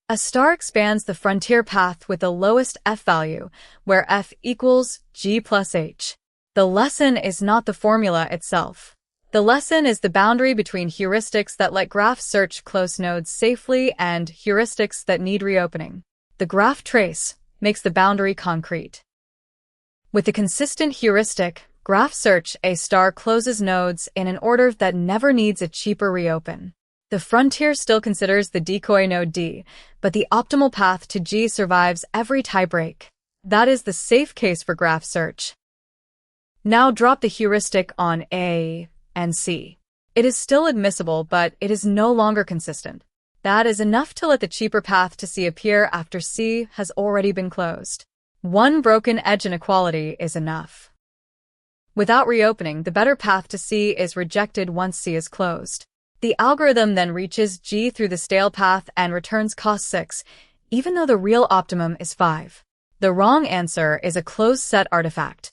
A star expands the frontier path with the lowest F value, where F equals G plus H. The lesson is not the formula itself. The lesson is the boundary between heuristics that let graph search close nodes safely and heuristics that need reopening. The graph trace makes the boundary concrete. With a consistent heuristic, graph search, a star closes nodes in an order that never needs a cheaper reopen. The frontier still considers the decoy node D, but the optimal path to G survives every tiebreak. That is the safe case for graph search. Now drop the heuristic on A and C. It is still admissible, but it is no longer consistent. That is enough to let the cheaper path to C appear after C has already been closed. One broken edge inequality is enough. Without reopening, the better path to C is rejected once C is closed. The algorithm then reaches G through the stale path and returns cost 6, even though the real optimum is 5. The wrong answer is a closed set artifact.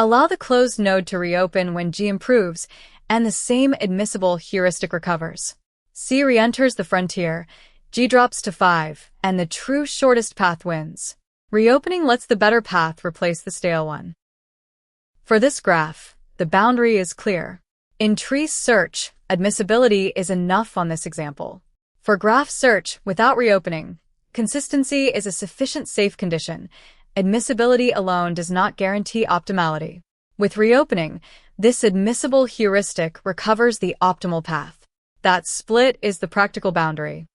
Allow the closed node to reopen when G improves, and the same admissible heuristic recovers. C re-enters the frontier, G drops to 5, and the true shortest path wins. Reopening lets the better path replace the stale one. For this graph, the boundary is clear. In tree search, admissibility is enough on this example. For graph search without reopening, consistency is a sufficient safe condition. Admissibility alone does not guarantee optimality. With reopening, this admissible heuristic recovers the optimal path. That split is the practical boundary.